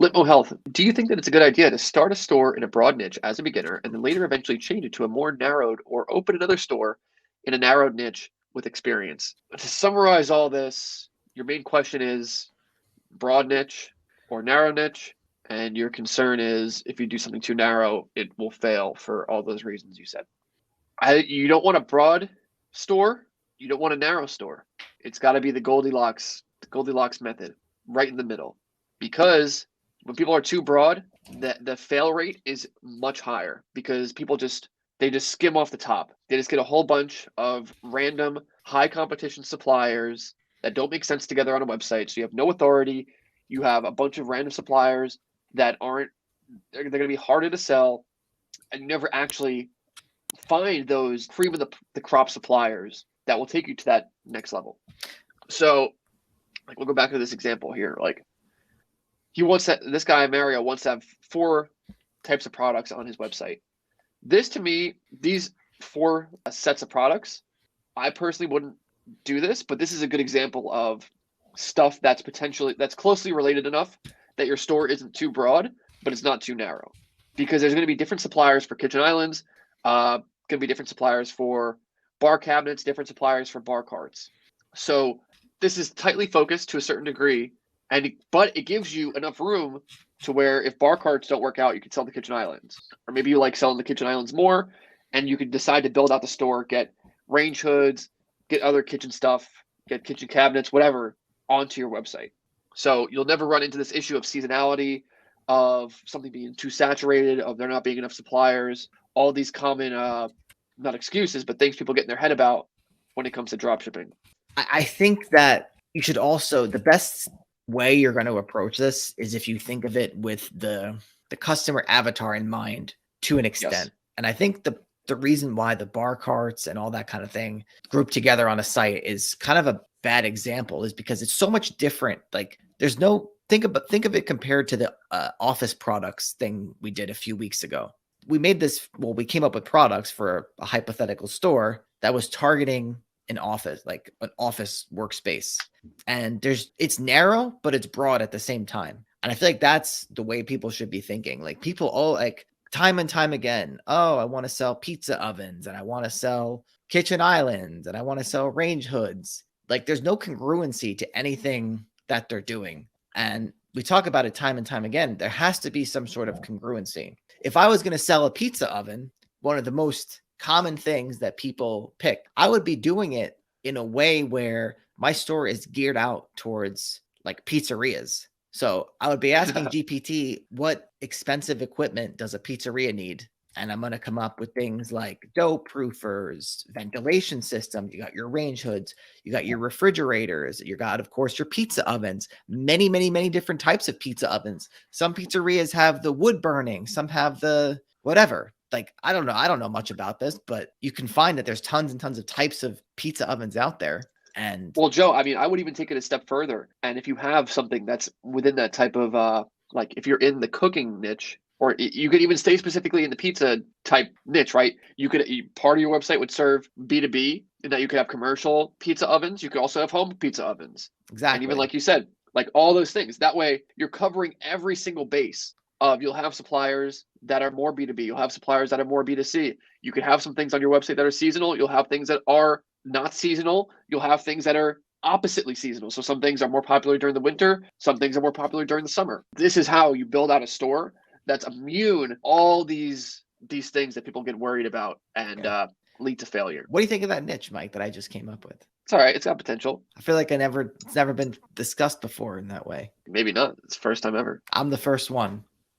Litmo Health, do you think that it's a good idea to start a store in a broad niche as a beginner and then later eventually change it to a more narrowed or open another store in a narrowed niche with experience? To summarize all this, your main question is broad niche or narrow niche, and your concern is if you do something too narrow, it will fail for all those reasons you said. You don't want a broad store, you don't want a narrow store. It's got to be the Goldilocks method, right in the middle. Because when people are too broad, the fail rate is much higher because they just skim off the top. They just get a whole bunch of random high competition suppliers that don't make sense together on a website. So you have no authority. You have a bunch of random suppliers that they're going to be harder to sell, and you never actually find those cream of the crop suppliers that will take you to that next level. So, like, we'll go back to this example here. Like, this guy Mario wants to have 4 types of products on his website. To me, these 4 sets of products, I personally wouldn't do this, but this is a good example of stuff that's closely related enough that your store isn't too broad, but it's not too narrow. Because there's going to be different suppliers for kitchen islands, going to be different suppliers for bar cabinets, different suppliers for bar carts. So this is tightly focused to a certain degree, but it gives you enough room to where if bar carts don't work out, you can sell the kitchen islands. Or maybe you like selling the kitchen islands more, and you can decide to build out the store, get range hoods, get other kitchen stuff, get kitchen cabinets, whatever, onto your website. So you'll never run into this issue of seasonality, of something being too saturated, of there not being enough suppliers, all these common, not excuses, but things people get in their head about when it comes to dropshipping. I think that you should also, the best way you're going to approach this is if you think of it with the customer avatar in mind to an extent. Yes. And I think the reason why the bar carts and all that kind of thing grouped together on a site is kind of a bad example is because it's so much different. Like there's no, think of it compared to the office products thing we did a few weeks ago. We came up with products for a hypothetical store that was targeting an office, like an office workspace. And it's narrow, but it's broad at the same time. And I feel like that's the way people should be thinking. Like people time and time again, I want to sell pizza ovens and I want to sell kitchen islands and I want to sell range hoods. Like there's no congruency to anything that they're doing. And we talk about it time and time again. There has to be some sort of congruency. If I was going to sell a pizza oven, one of the most common things that people pick, I would be doing it in a way where my store is geared out towards like pizzerias. So I would be asking GPT, what expensive equipment does a pizzeria need? And I'm going to come up with things like dough proofers, ventilation systems. You got your range hoods, you got your refrigerators, you got, of course, your pizza ovens, many, many, many different types of pizza ovens. Some pizzerias have the wood burning, some have the whatever. Like, I don't know much about this, but you can find that there's tons and tons of types of pizza ovens out there. And well, Joe, I mean, I would even take it a step further. And if you have something that's within that type of, like if you're in the cooking niche, or you could even stay specifically in the pizza type niche, right? Part of your website would serve B2B, and that you could have commercial pizza ovens. You could also have home pizza ovens. Exactly. And even like you said, like all those things. That way you're covering every single base of, you'll have suppliers that are more B2B. You'll have suppliers that are more B2C. You could have some things on your website that are seasonal. You'll have things that are not seasonal. You'll have things that are oppositely seasonal. So some things are more popular during the winter. Some things are more popular during the summer. This is how you build out a store that's immune all these things that people get worried about and lead to failure. What do you think of that niche, Mike, that I just came up with? It's all right. It's got potential. I feel like it's never been discussed before in that way. Maybe not. It's the first time ever. I'm the first one.